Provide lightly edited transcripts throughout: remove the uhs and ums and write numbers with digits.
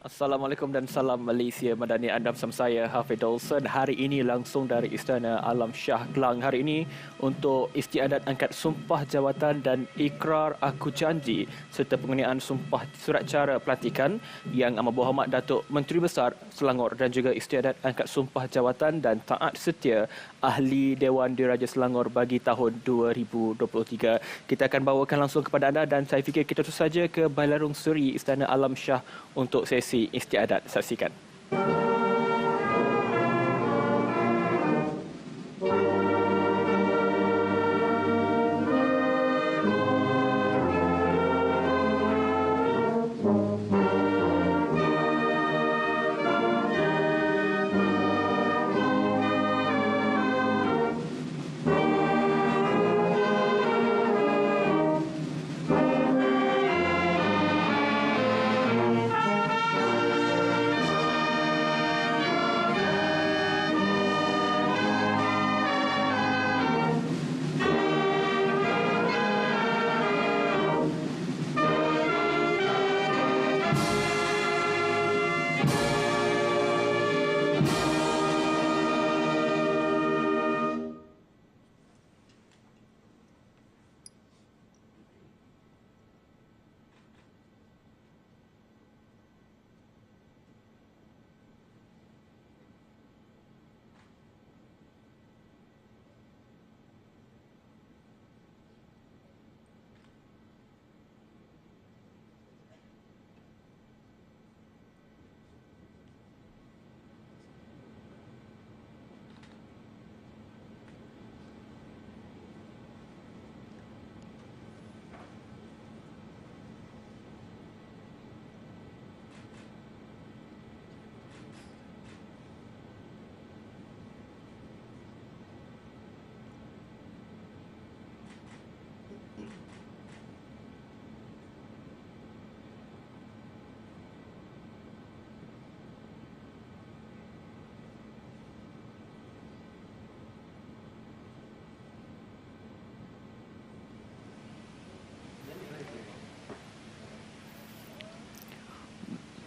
Assalamualaikum dan salam Malaysia Madani. Anda bersama saya Hafid Olsen. Hari ini langsung dari Istana Alam Shah Kelang. Hari ini untuk istiadat angkat sumpah jawatan dan ikrar aku janji serta penganiayaan sumpah surat cara pelantikan yang Amat Berhormat Datuk Menteri Besar Selangor dan juga istiadat angkat sumpah jawatan dan taat setia Ahli Dewan Diraja Selangor bagi tahun 2023. Kita akan bawakan langsung kepada anda dan saya fikir kita terus saja ke Bailarung Seri Istana Alam Shah untuk sesi istiadat. Saksikan.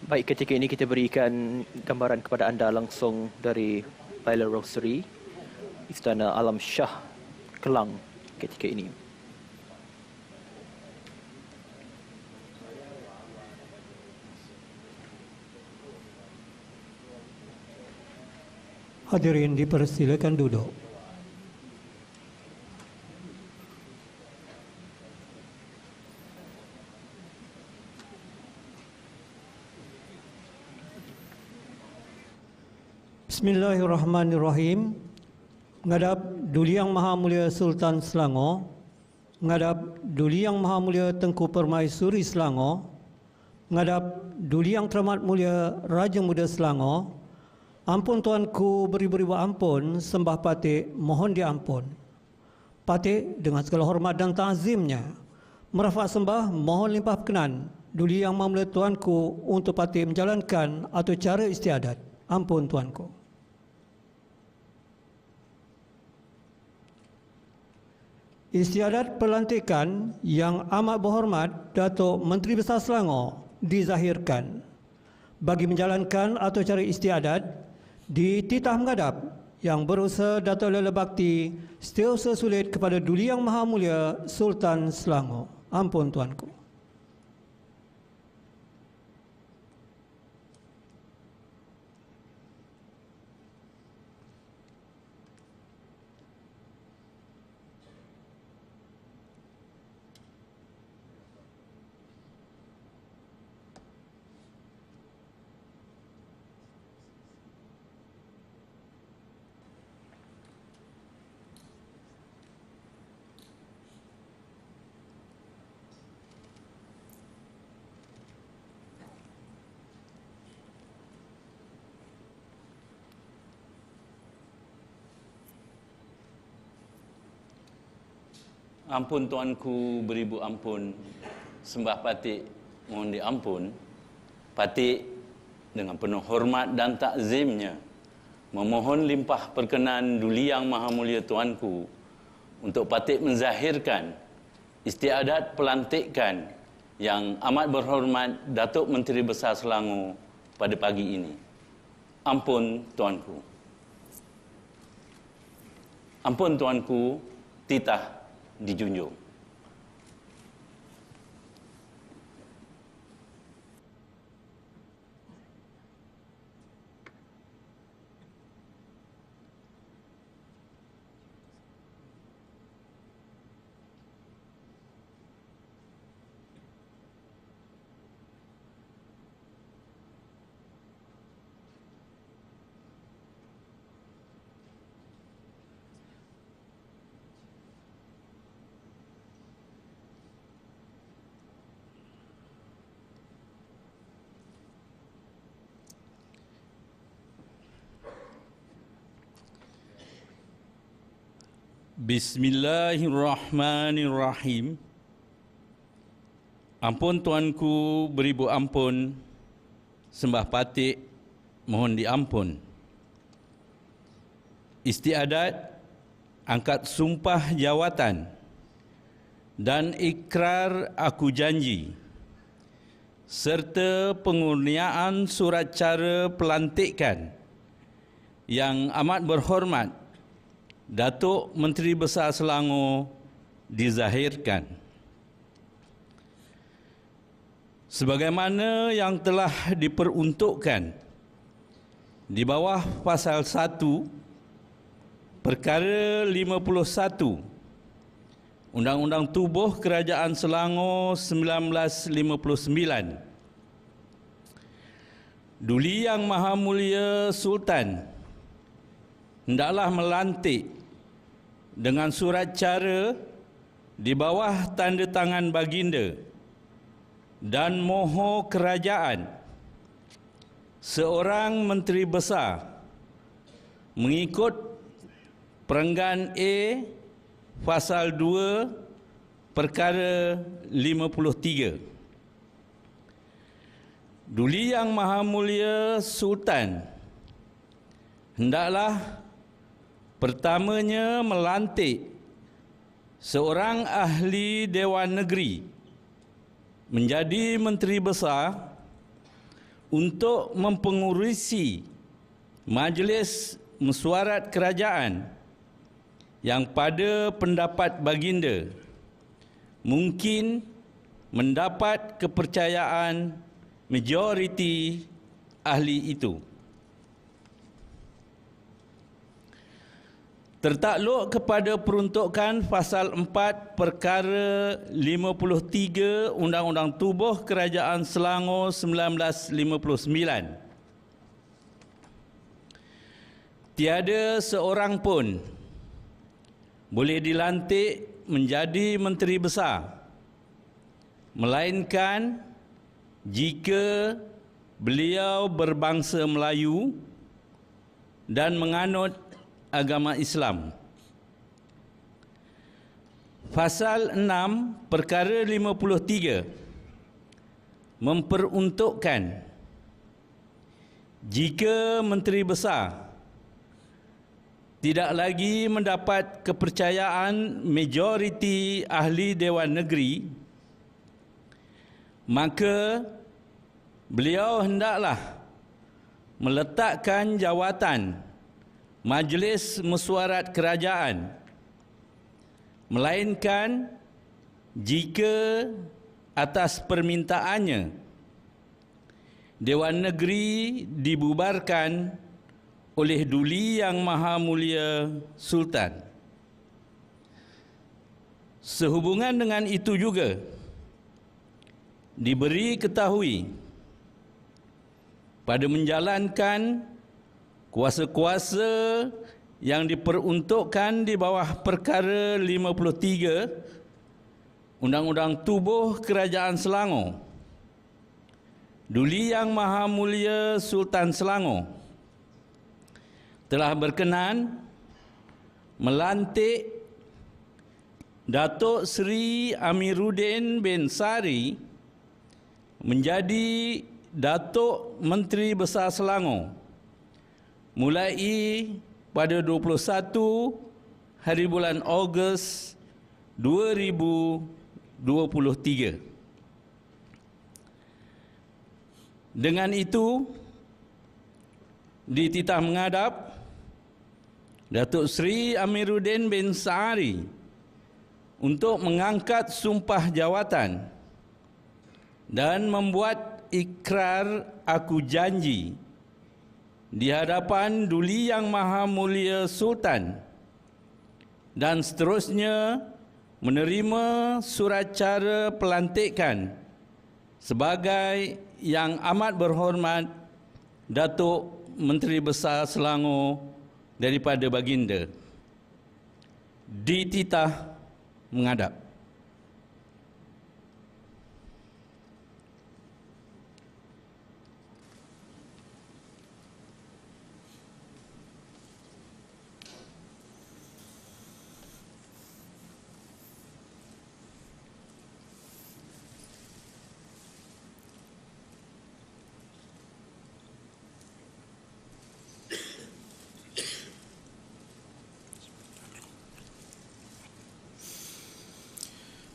Baik, ketika ini kita berikan gambaran kepada anda langsung dari Bailarung Seri Istana Alam Shah Kelang ketika ini. Hadirin dipersilakan duduk. Bismillahirrahmanirrahim. Ngadap Duli Yang Maha Mulia Sultan Selangor, ngadap Duli Yang Maha Mulia Tengku Permaisuri Selangor, ngadap Duli Yang Teramat Mulia Raja Muda Selangor, ampun tuanku beribu-ribu ampun, sembah patik mohon diampun. Patik dengan segala hormat dan ta'zimnya merafak sembah mohon limpah perkenan Duli Yang Maha Mulia tuanku untuk patik menjalankan atau cara istiadat. Ampun tuanku. Istiadat pelantikan yang amat berhormat Datuk Menteri Besar Selangor dizahirkan. Bagi menjalankan atau cara istiadat, dititah menghadap Yang Berusaha Datuk Lela Bakti Setiausaha Sulit kepada Duli Yang Maha Mulia Sultan Selangor. Ampun tuanku. Ampun tuanku beribu ampun, sembah patik mohon diampun. Patik dengan penuh hormat dan takzimnya memohon limpah perkenan Duli Yang Maha Mulia tuanku untuk patik menzahirkan istiadat pelantikan yang amat berhormat Datuk Menteri Besar Selangor pada pagi ini. Ampun Tuanku. Ampun Tuanku, titah dijunjung. Bismillahirrahmanirrahim. Ampun Tuanku, beribu ampun, sembah patik, mohon diampun. Istiadat, angkat sumpah jawatan dan ikrar aku janji, serta pengurniaan surat cara pelantikan yang amat berhormat Datuk Menteri Besar Selangor dizahirkan. Sebagaimana yang telah diperuntukkan di bawah Pasal 1, Perkara 51 Undang-Undang Tubuh Kerajaan Selangor 1959, Duli Yang Maha Mulia Sultan hendaklah melantik dengan surat cara di bawah tanda tangan baginda dan moho kerajaan seorang menteri besar mengikut perenggan A Pasal 2 Perkara 53. Duli Yang Maha Mulia Sultan hendaklah pertamanya melantik seorang ahli Dewan Negeri menjadi Menteri Besar untuk mempengurusi Majlis Mesyuarat Kerajaan yang pada pendapat baginda mungkin mendapat kepercayaan majoriti ahli itu. Tertakluk kepada peruntukan Pasal 4 Perkara 53 Undang-Undang Tubuh Kerajaan Selangor 1959. Tiada seorang pun boleh dilantik menjadi Menteri Besar, melainkan jika beliau berbangsa Melayu dan menganut agama Islam. Pasal 6 Perkara 53 memperuntukkan jika Menteri Besar tidak lagi mendapat kepercayaan majoriti ahli Dewan Negeri, maka beliau hendaklah meletakkan jawatan Majlis Mesyuarat Kerajaan, melainkan jika atas permintaannya Dewan Negeri dibubarkan oleh Duli Yang Maha Mulia Sultan. Sehubungan dengan itu juga diberi ketahui pada menjalankan kuasa-kuasa yang diperuntukkan di bawah Perkara 53 Undang-Undang Tubuh Kerajaan Selangor, Duli Yang Maha Mulia Sultan Selangor telah berkenan melantik Datuk Seri Amiruddin bin Sari menjadi Datuk Menteri Besar Selangor mulai pada 21 hari bulan Ogos 2023. Dengan itu, dititah menghadap Datuk Seri Amiruddin bin Syari untuk mengangkat sumpah jawatan dan membuat ikrar aku janji di hadapan Duli Yang Maha Mulia Sultan dan seterusnya menerima surat cara pelantikan sebagai Yang Amat Berhormat Datuk Menteri Besar Selangor daripada Baginda. Dititah menghadap.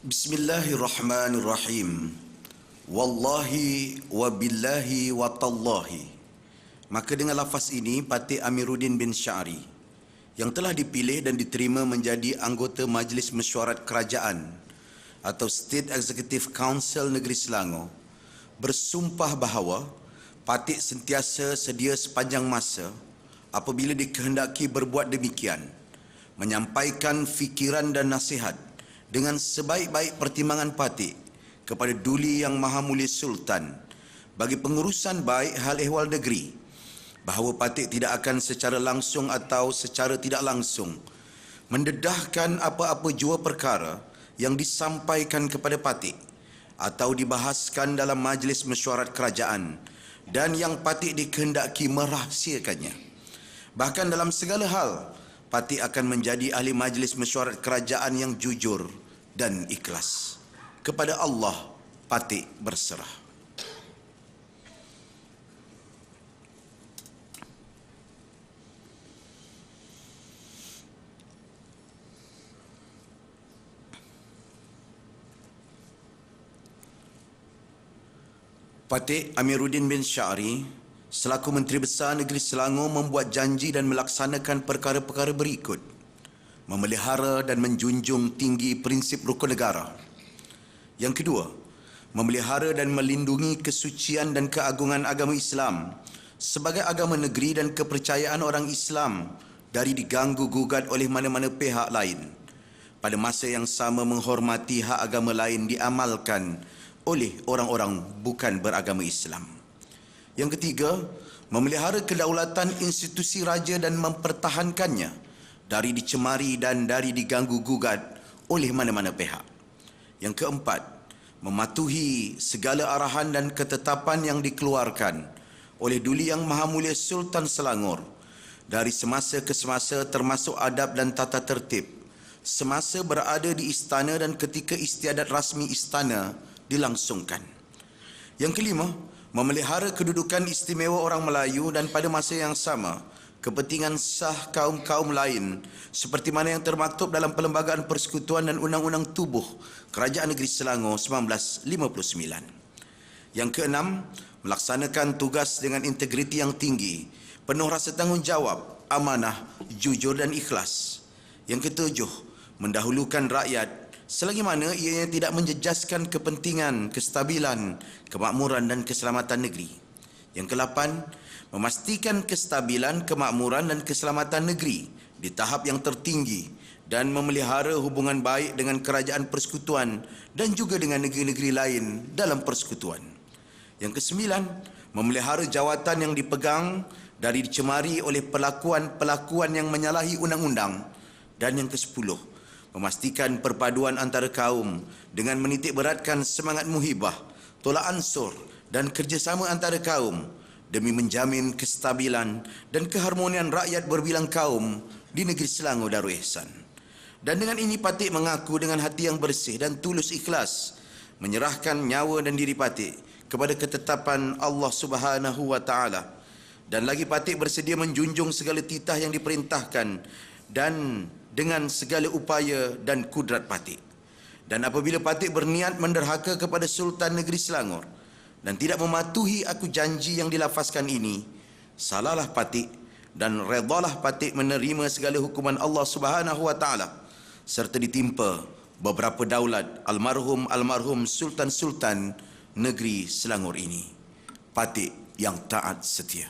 Bismillahirrahmanirrahim. Wallahi wa billahi wa tallahi. Maka dengan lafaz ini Patik Amiruddin bin Syari yang telah dipilih dan diterima menjadi anggota Majlis Mesyuarat Kerajaan atau State Executive Council Negeri Selangor bersumpah bahawa Patik sentiasa sedia sepanjang masa apabila dikehendaki berbuat demikian, menyampaikan fikiran dan nasihat dengan sebaik-baik pertimbangan Patik kepada Duli Yang Maha Mulia Sultan bagi pengurusan baik hal ehwal negeri, bahawa Patik tidak akan secara langsung atau secara tidak langsung mendedahkan apa-apa jua perkara yang disampaikan kepada Patik atau dibahaskan dalam majlis mesyuarat kerajaan dan yang Patik dikehendaki merahsiakannya. Bahkan dalam segala hal, Patik akan menjadi ahli majlis mesyuarat kerajaan yang jujur dan ikhlas. Kepada Allah, Patik berserah. Patik Amiruddin bin Syari selaku Menteri Besar Negeri Selangor membuat janji dan melaksanakan perkara-perkara berikut: memelihara dan menjunjung tinggi prinsip rukun negara. Yang kedua, memelihara dan melindungi kesucian dan keagungan agama Islam sebagai agama negeri dan kepercayaan orang Islam dari diganggu-gugat oleh mana-mana pihak lain. Pada masa yang sama menghormati hak agama lain diamalkan oleh orang-orang bukan beragama Islam. Yang ketiga, memelihara kedaulatan institusi raja dan mempertahankannya dari dicemari dan dari diganggu-gugat oleh mana-mana pihak. Yang keempat, mematuhi segala arahan dan ketetapan yang dikeluarkan oleh Duli Yang Maha Mulia Sultan Selangor dari semasa ke semasa, termasuk adab dan tata tertib semasa berada di istana dan ketika istiadat rasmi istana dilangsungkan. Yang kelima, memelihara kedudukan istimewa orang Melayu dan pada masa yang sama kepentingan sah kaum-kaum lain seperti mana yang termaktub dalam Perlembagaan Persekutuan dan Undang-Undang Tubuh Kerajaan Negeri Selangor 1959. Yang keenam, melaksanakan tugas dengan integriti yang tinggi, penuh rasa tanggungjawab, amanah, jujur dan ikhlas. Yang ketujuh, mendahulukan rakyat selagi mana ianya tidak menjejaskan kepentingan, kestabilan, kemakmuran dan keselamatan negeri. Yang ke-8, memastikan kestabilan, kemakmuran dan keselamatan negeri di tahap yang tertinggi dan memelihara hubungan baik dengan kerajaan persekutuan dan juga dengan negeri-negeri lain dalam persekutuan. Yang ke-9, memelihara jawatan yang dipegang dari dicemari oleh pelakuan-pelakuan yang menyalahi undang-undang. Dan yang ke-10, memastikan perpaduan antara kaum dengan menitik beratkan semangat muhibah, tolak ansur dan kerjasama antara kaum demi menjamin kestabilan dan keharmonian rakyat berbilang kaum di negeri Selangor Darul Ihsan. Dan dengan ini Patik mengaku dengan hati yang bersih dan tulus ikhlas menyerahkan nyawa dan diri Patik kepada ketetapan Allah Subhanahu wa taala. Dan lagi Patik bersedia menjunjung segala titah yang diperintahkan dan dengan segala upaya dan kudrat Patik. Dan apabila Patik berniat menderhaka kepada Sultan Negeri Selangor dan tidak mematuhi aku janji yang dilafazkan ini, salahlah Patik dan redalah Patik menerima segala hukuman Allah Subhanahu wa taala serta ditimpa beberapa daulat almarhum sultan-sultan negeri Selangor ini. Patik yang taat setia.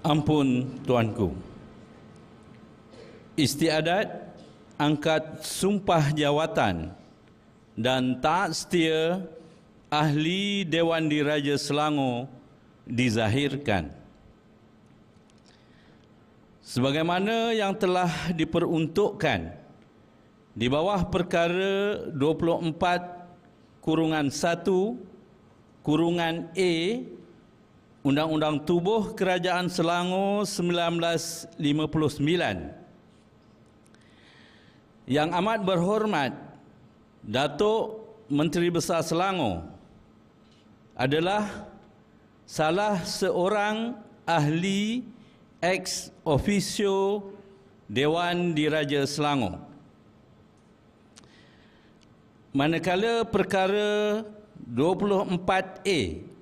Ampun Tuanku. Istiadat angkat sumpah jawatan dan taat setia ahli Dewan Diraja Selangor dizahirkan. Sebagaimana yang telah diperuntukkan di bawah perkara 24/1/A Undang-Undang Tubuh Kerajaan Selangor 1959. Yang amat berhormat Datuk Menteri Besar Selangor adalah salah seorang ahli ex officio Dewan Diraja Selangor. Manakala perkara 24A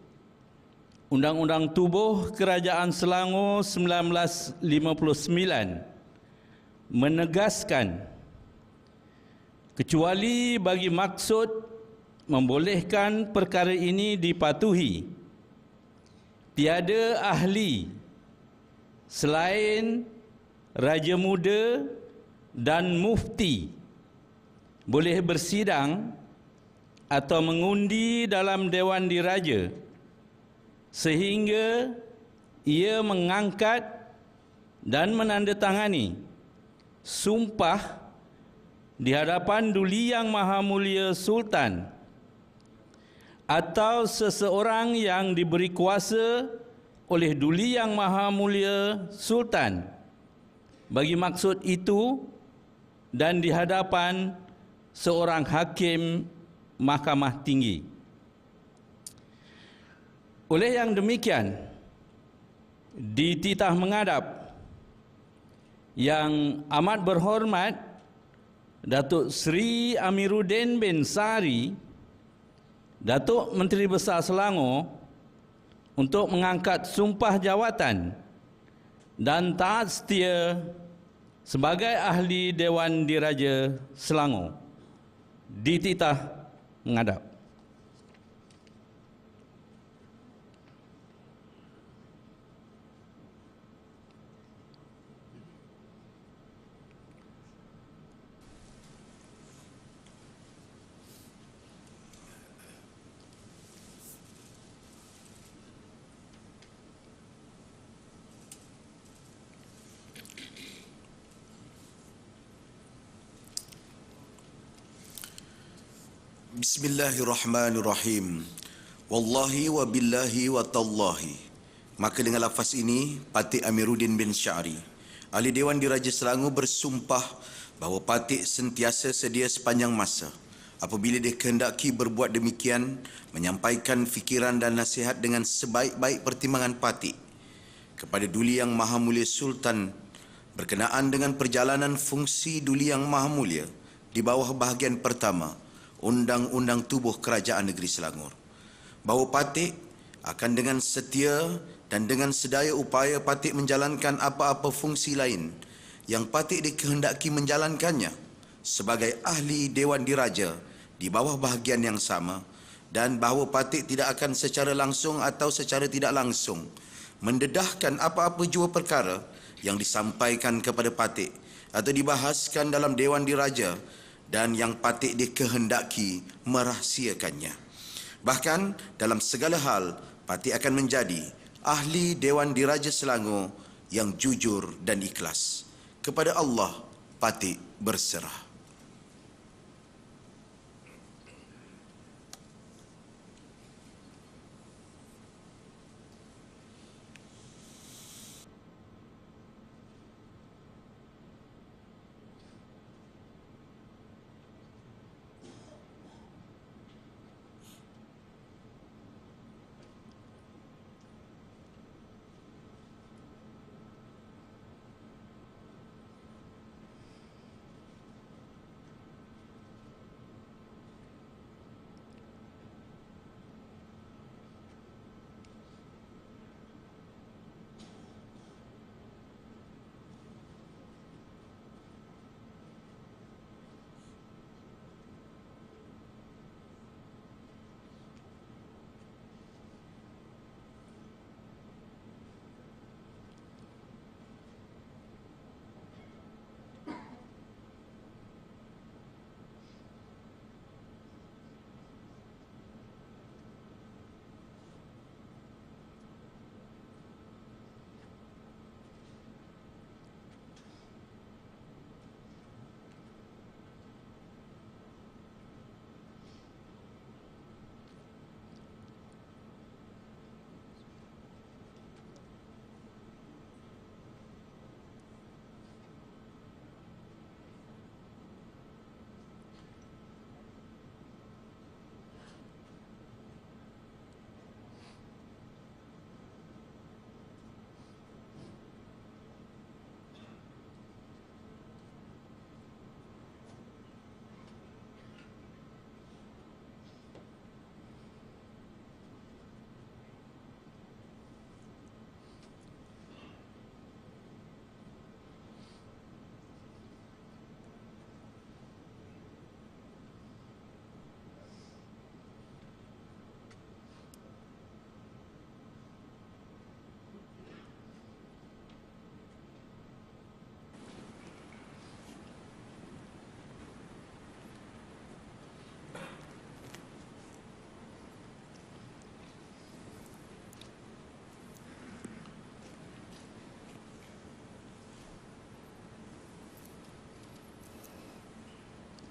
Undang-Undang Tubuh Kerajaan Selangor 1959 menegaskan kecuali bagi maksud membolehkan perkara ini dipatuhi. Tiada ahli selain Raja Muda dan Mufti boleh bersidang atau mengundi dalam Dewan Diraja sehingga ia mengangkat dan menandatangani sumpah di hadapan Duli Yang Maha Mulia Sultan atau seseorang yang diberi kuasa oleh Duli Yang Maha Mulia Sultan bagi maksud itu dan di hadapan seorang hakim Mahkamah Tinggi. Oleh yang demikian, dititah menghadap Yang Amat Berhormat Datuk Seri Amiruddin bin Sari, Datuk Menteri Besar Selangor, untuk mengangkat sumpah jawatan dan taat setia sebagai ahli Dewan Diraja Selangor. Dititah menghadap. Bismillahirrahmanirrahim. Wallahi wa billahi wa tallahi. Maka dengan lafaz ini, Patik Amiruddin bin Syari, Ahli Dewan Diraja Selangor, bersumpah bahawa Patik sentiasa sedia sepanjang masa apabila dia kehendaki berbuat demikian, menyampaikan fikiran dan nasihat dengan sebaik-baik pertimbangan Patik kepada Duli Yang Maha Mulia Sultan berkenaan dengan perjalanan fungsi Duli Yang Maha Mulia di bawah bahagian pertama Undang-Undang Tubuh Kerajaan Negeri Selangor, bahawa Patik akan dengan setia dan dengan sedaya upaya Patik menjalankan apa-apa fungsi lain yang Patik dikehendaki menjalankannya sebagai ahli Dewan Diraja di bawah bahagian yang sama, dan bahawa Patik tidak akan secara langsung atau secara tidak langsung mendedahkan apa-apa jua perkara yang disampaikan kepada Patik atau dibahaskan dalam Dewan Diraja dan yang Patik dikehendaki merahsiakannya. Bahkan dalam segala hal, Patik akan menjadi ahli Dewan Diraja Selangor yang jujur dan ikhlas. Kepada Allah, Patik berserah.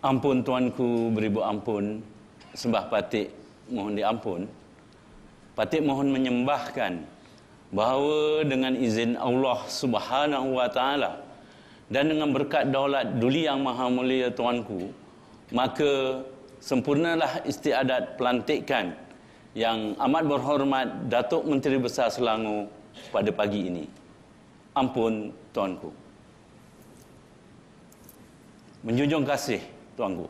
Ampun tuanku beribu ampun, sembah patik mohon diampun. Patik mohon menyembahkan bahawa dengan izin Allah Subhanahu wa taala dan dengan berkat daulat Duli Yang Maha Mulia tuanku, maka sempurnalah istiadat pelantikan yang amat berhormat Datuk Menteri Besar Selangor pada pagi ini. Ampun tuanku. Menjunjung kasih tuanku.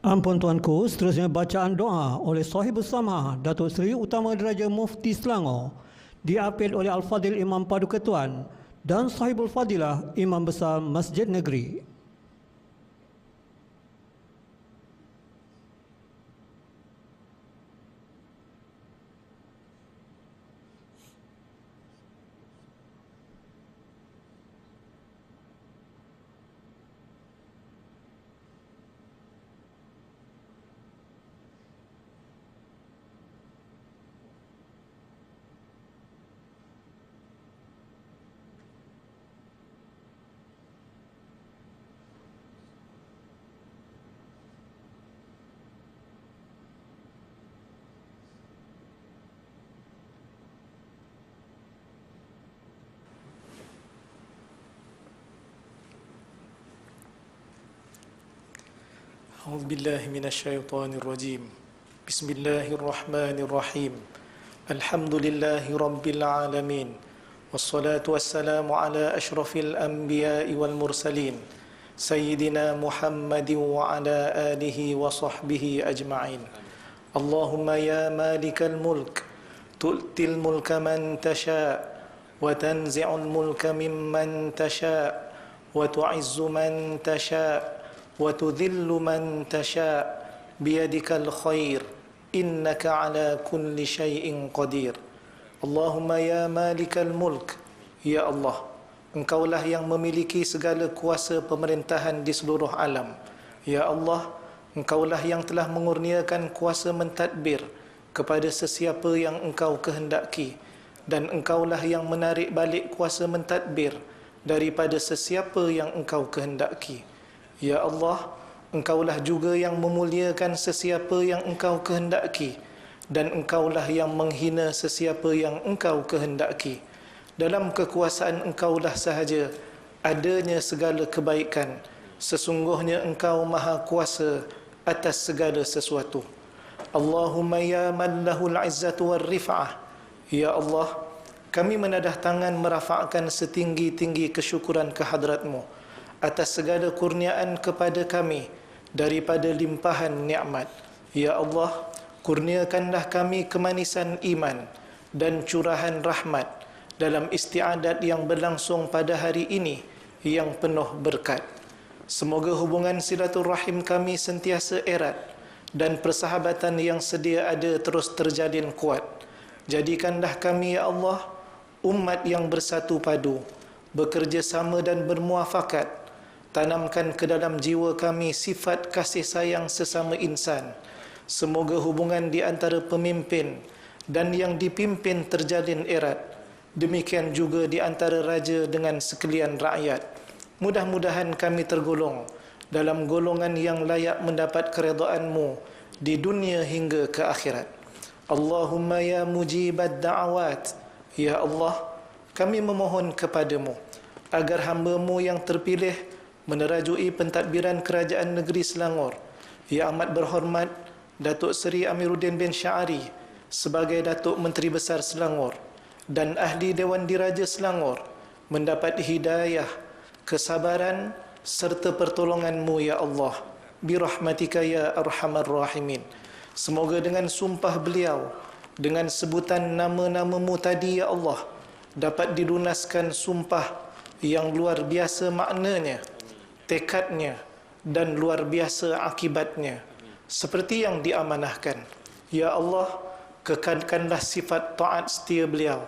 Ampun tuanku, seterusnya bacaan doa oleh Sahibus Samah Datuk Seri Utama Diraja Mufti Selangor diapit oleh Al-Fadil Imam Paduka Tuan dan Sahibul Fadilah Imam Besar Masjid Negeri. أعوذ بالله من الشيطان الرجيم بسم الله الرحمن الرحيم الحمد لله رب العالمين والصلاة والسلام على أشرف الأنبياء والمرسلين سيدنا محمد وعلى آله وصحبه أجمعين اللهم يا مالك الملك تؤتي الملك من تشاء وتنزع الملك ممن تشاء وتعز من تشاء وتذل من تشاء بيدك الخير إنك على كل شيء قدير اللهم يا مالك الملك يا الله Engkaulah yang memiliki segala kuasa pemerintahan di seluruh alam. Ya Allah, Engkaulah yang telah mengurniakan kuasa mentadbir kepada sesiapa yang Engkau kehendaki, dan Engkaulah yang menarik balik kuasa mentadbir daripada sesiapa yang Engkau kehendaki. Ya Allah, Engkaulah juga yang memuliakan sesiapa yang Engkau kehendaki, dan Engkaulah yang menghina sesiapa yang Engkau kehendaki. Dalam kekuasaan Engkaulah sahaja adanya segala kebaikan. Sesungguhnya Engkau maha kuasa atas segala sesuatu. Allahumma ya man lahul izzatu wal rif'ah. Ya Allah, kami menadah tangan merafakkan setinggi-tinggi kesyukuran kehadrat-Mu atas segala kurniaan kepada kami daripada limpahan nikmat. Ya Allah, kurniakanlah kami kemanisan iman dan curahan rahmat dalam istiadat yang berlangsung pada hari ini yang penuh berkat. Semoga hubungan silaturahim kami sentiasa erat dan persahabatan yang sedia ada terus terjalin kuat. Jadikanlah kami, ya Allah, umat yang bersatu padu, bekerja sama dan bermuafakat. Tanamkan ke dalam jiwa kami sifat kasih sayang sesama insan. Semoga hubungan di antara pemimpin dan yang dipimpin terjalin erat. Demikian juga di antara raja dengan sekalian rakyat. Mudah-mudahan kami tergolong dalam golongan yang layak mendapat keredaan-Mu di dunia hingga ke akhirat. Allahumma ya mujibad da'awat. Ya Allah, kami memohon kepadamu agar hamba-Mu yang terpilih menerajui pentadbiran Kerajaan Negeri Selangor yang amat berhormat Datuk Seri Amiruddin bin Syari sebagai Datuk Menteri Besar Selangor dan Ahli Dewan Diraja Selangor mendapat hidayah, kesabaran serta pertolongan-Mu, ya Allah, birahmatika ya arhamar rahimin. Semoga dengan sumpah beliau, dengan sebutan nama-nama-Mu tadi, ya Allah, dapat dilunaskan sumpah yang luar biasa maknanya tekadnya, dan luar biasa akibatnya, seperti yang diamanahkan. Ya Allah, kekalkanlah sifat taat setia beliau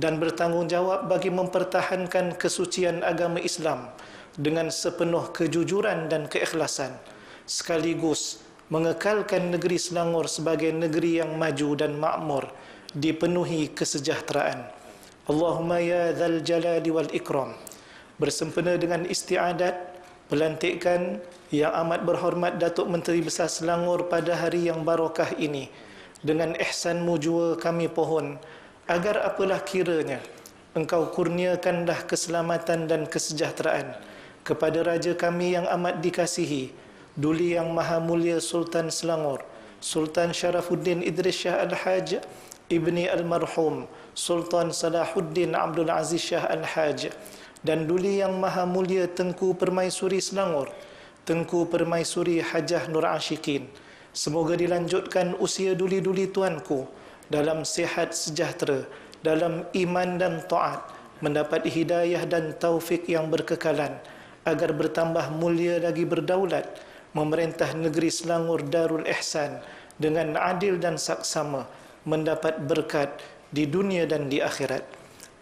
dan bertanggungjawab bagi mempertahankan kesucian agama Islam dengan sepenuh kejujuran dan keikhlasan, sekaligus mengekalkan negeri Selangor sebagai negeri yang maju dan makmur, dipenuhi kesejahteraan. Allahumma ya dzal jalali wal ikram. Bersempena dengan istiadat pelantikan yang amat berhormat Datuk Menteri Besar Selangor pada hari yang barakah ini, dengan ihsanmu jua kami pohon agar apalah kiranya Engkau kurniakanlah keselamatan dan kesejahteraan kepada Raja kami yang amat dikasihi, Duli Yang Maha Mulia Sultan Selangor, Sultan Sharafuddin Idris Shah Al-Haj Ibni Almarhum Sultan Salahuddin Abdul Aziz Shah Al-Haj, dan Duli Yang Maha Mulia Tengku Permaisuri Selangor, Tengku Permaisuri Hajah Nur Ashikin. Semoga dilanjutkan usia duli-duli tuanku dalam sihat sejahtera, dalam iman dan taat, mendapat hidayah dan taufik yang berkekalan, agar bertambah mulia lagi berdaulat, memerintah negeri Selangor Darul Ihsan dengan adil dan saksama, mendapat berkat di dunia dan di akhirat.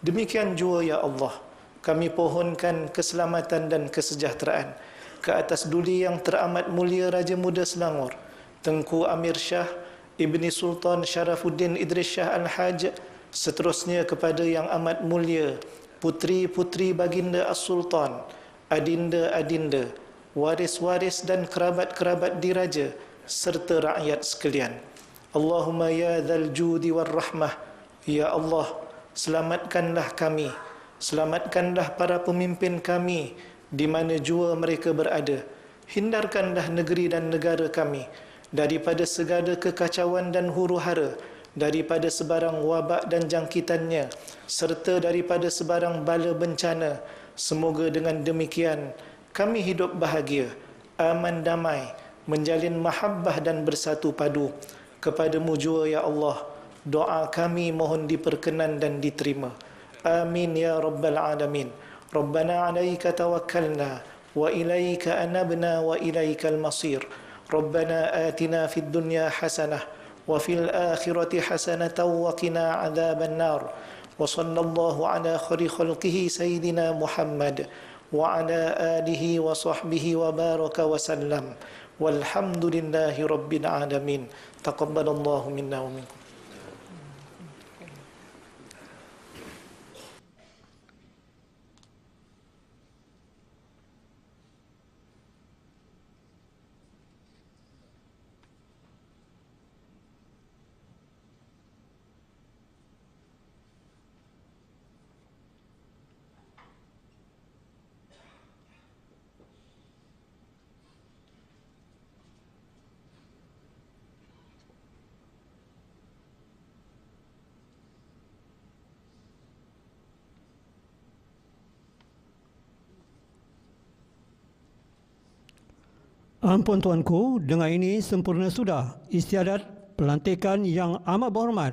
Demikian jua ya Allah, kami pohonkan keselamatan dan kesejahteraan ke atas duli yang teramat mulia Raja Muda Selangor, Tengku Amir Shah Ibni Sultan Sharafuddin Idris Shah Al-Haj, seterusnya kepada yang amat mulia putri-putri baginda As-Sultan, adinda-adinda, waris-waris dan kerabat-kerabat diraja, serta rakyat sekalian. Allahumma ya dzal judi war rahmah. Ya Allah, selamatkanlah kami, selamatkanlah para pemimpin kami di mana jua mereka berada. Hindarkanlah negeri dan negara kami daripada segala kekacauan dan huru-hara, daripada sebarang wabak dan jangkitannya, serta daripada sebarang bala bencana. Semoga dengan demikian kami hidup bahagia, aman damai, menjalin mahabbah dan bersatu padu. Kepadamu jua ya Allah, doa kami mohon diperkenan dan diterima. Amin ya rabbal alamin. Rabbana alaika tawakkalna wa ilaika anabna wa ilaikal masir. ربنا آتنا في الدنيا حسنة وفي الآخرة حسنة وقنا عذاب النار وصلى الله على خير خلقه سيدنا محمد وعلى آله وصحبه وبارك وسلم والحمد لله رب العالمين تقبل الله منا ومنكم. Ampun tuanku, dengan ini sempurna sudah istiadat pelantikan yang amat berhormat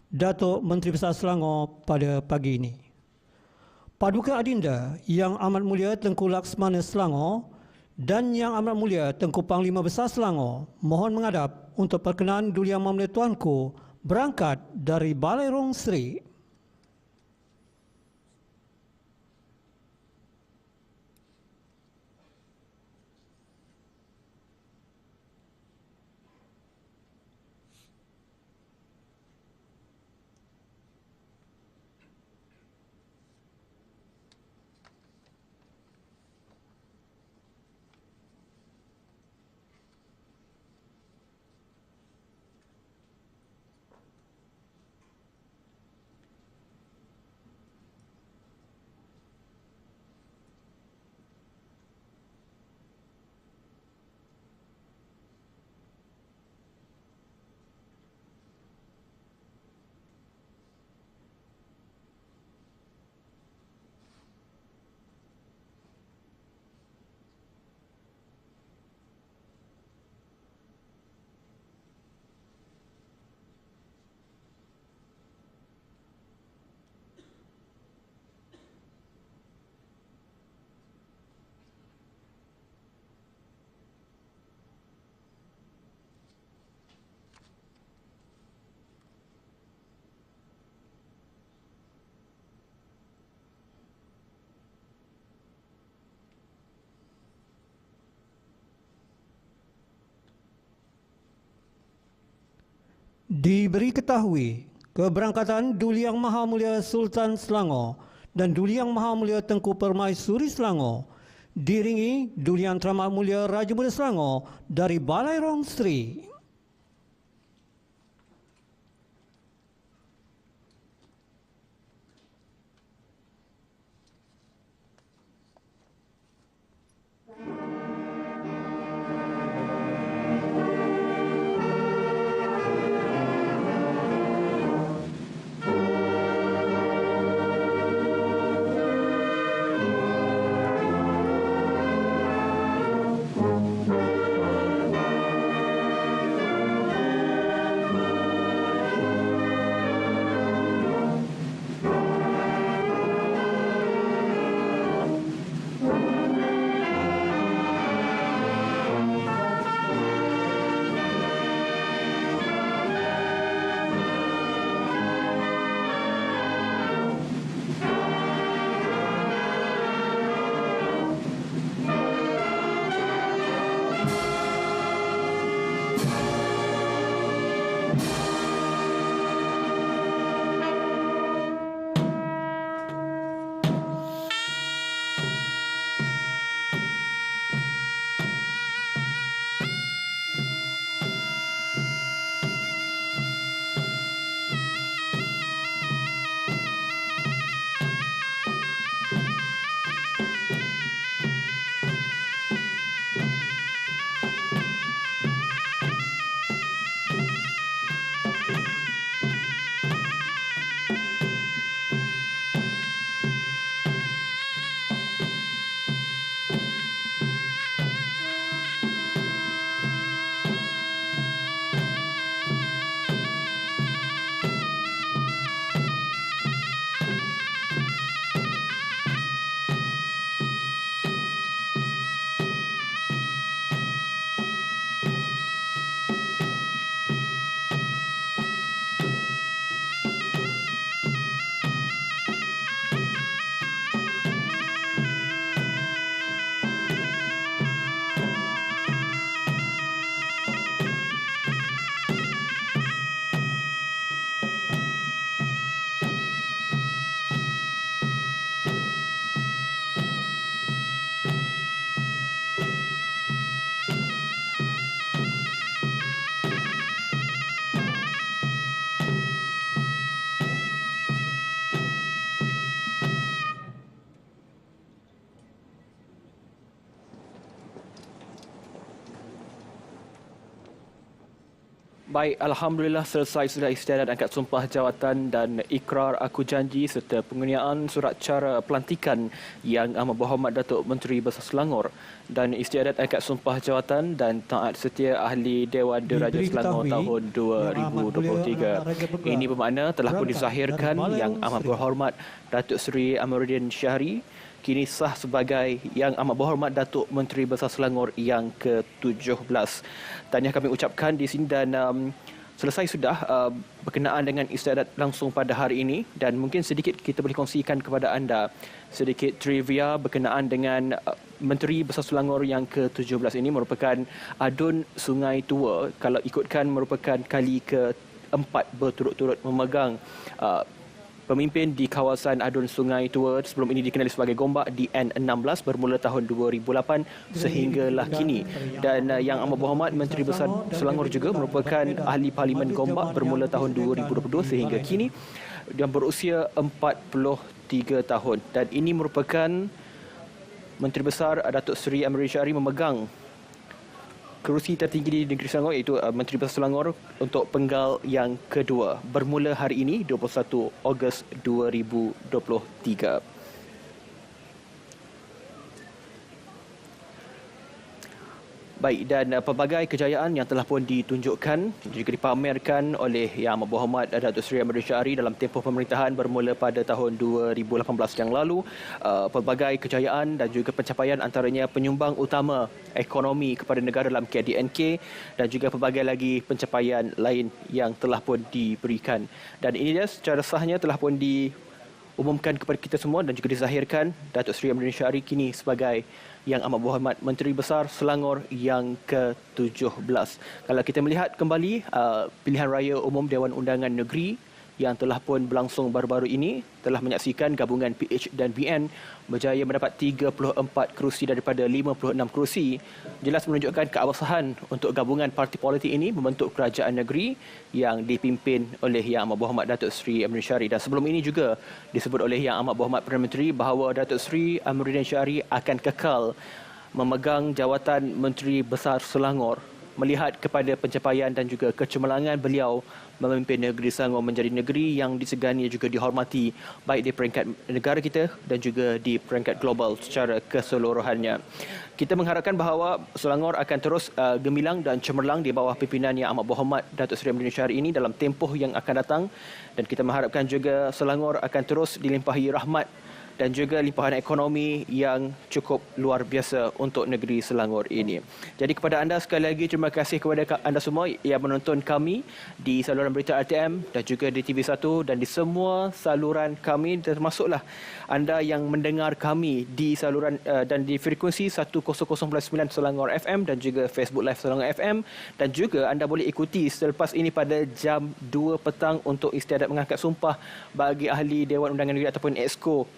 Datuk Menteri Besar Selangor pada pagi ini. Paduka Adinda Yang Amat Mulia Tengku Laksmana Selangor dan Yang Amat Mulia Tengku Panglima Besar Selangor mohon menghadap untuk perkenan Duli Yang Maha Mulia tuanku berangkat dari Balai Rong Seri. Diberi ketahui keberangkatan Duli Yang Maha Mulia Sultan Selangor dan Duli Yang Maha Mulia Tengku Permaisuri Selangor diiringi Duli Yang Teramat Mulia Raja Muda Selangor dari Balai Rong Sri. Baik, Alhamdulillah selesai sudah istiadat angkat sumpah jawatan dan ikrar aku janji serta pengurniaan surat cara pelantikan Yang Amat Berhormat Datuk Menteri Besar Selangor dan istiadat angkat sumpah jawatan dan taat setia Ahli Dewan Diraja Selangor tahun 2023. Ini bermakna telah pun disahirkan Yang Amat Berhormat Datuk Seri Amiruddin Syahri kini sah sebagai Yang Amat Berhormat Datuk Menteri Besar Selangor yang ke-17. Tahniah kami ucapkan di sini dan selesai sudah berkenaan dengan istiadat langsung pada hari ini dan mungkin sedikit kita boleh kongsikan kepada anda sedikit trivia berkenaan dengan Menteri Besar Selangor yang ke-17 ini merupakan adun Sungai Tua, kalau ikutkan merupakan kali ke-4 berturut-turut memegang pemimpin di kawasan adun Sungai Tua. Sebelum ini dikenali sebagai Gombak di N16 bermula tahun 2008 sehinggalah kini. Dan Yang Amat Berhormat Menteri Besar Selangor juga merupakan ahli Parlimen Gombak bermula tahun 2022 sehingga kini dan berusia 43 tahun. Dan ini merupakan Menteri Besar Datuk Seri Amiruddin Syahri memegang kerusi tertinggi di negeri Selangor iaitu Menteri Besar Selangor untuk penggal yang kedua bermula hari ini 21 Ogos 2023. Baik, dan pelbagai kejayaan yang telah pun ditunjukkan juga dipamerkan oleh Yang Amat Berhormat Datuk Seri Amiruddin Syahri dalam tempoh pemerintahan bermula pada tahun 2018 yang lalu. Pelbagai kejayaan dan juga pencapaian antaranya penyumbang utama ekonomi kepada negara dalam KDNK dan juga pelbagai lagi pencapaian lain yang telah pun diberikan. Dan ini dia secara sahnya telah pun umumkan kepada kita semua dan juga dizahirkan Datuk Seri Amruddin Syari kini sebagai Yang Amat Berhormat Menteri Besar Selangor yang ke-17. Kalau kita melihat kembali pilihan raya umum Dewan Undangan Negeri yang telah pun berlangsung baru-baru ini telah menyaksikan gabungan PH dan BN berjaya mendapat 34 kerusi daripada 56 kerusi. Jelas menunjukkan keabsahan untuk gabungan parti politik ini membentuk kerajaan negeri yang dipimpin oleh Yang Amat Berhormat Datuk Seri Amruddin Syari. Dan sebelum ini juga disebut oleh Yang Amat Berhormat Perdana Menteri bahawa Datuk Seri Amruddin Syari akan kekal memegang jawatan Menteri Besar Selangor melihat kepada pencapaian dan juga kecemerlangan beliau memimpin negeri Selangor menjadi negeri yang disegani juga dihormati baik di peringkat negara kita dan juga di peringkat global secara keseluruhannya. Kita mengharapkan bahawa Selangor akan terus gemilang dan cemerlang di bawah pimpinan Yang Amat Berhormat Datuk Seri Amruddin Syari ini dalam tempoh yang akan datang, dan kita mengharapkan juga Selangor akan terus dilimpahi rahmat dan juga limpahan ekonomi yang cukup luar biasa untuk negeri Selangor ini. Jadi kepada anda sekali lagi, terima kasih kepada anda semua yang menonton kami di saluran berita RTM dan juga di TV1 dan di semua saluran kami, termasuklah anda yang mendengar kami di saluran dan di frekuensi 100.9 Selangor FM dan juga Facebook Live Selangor FM, dan juga anda boleh ikuti selepas ini pada jam 2 petang untuk istiadat mengangkat sumpah bagi ahli Dewan Undangan Negeri ataupun EXCO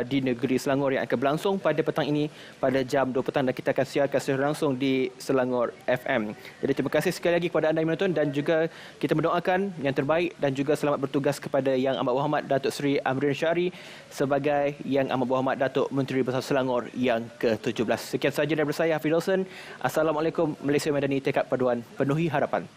di negeri Selangor yang akan berlangsung pada petang ini pada jam 2 petang, dan kita akan siarkan secara langsung di Selangor FM. Jadi terima kasih sekali lagi kepada anda yang menonton, dan juga kita mendoakan yang terbaik dan juga selamat bertugas kepada Yang Amat Berhormat Datuk Seri Amruddin Syari sebagai Yang Amat Berhormat Datuk Menteri Besar Selangor yang ke-17. Sekian sahaja daripada saya, Hafid Olsen. Assalamualaikum. Malaysia Madani, tekad paduan penuhi harapan.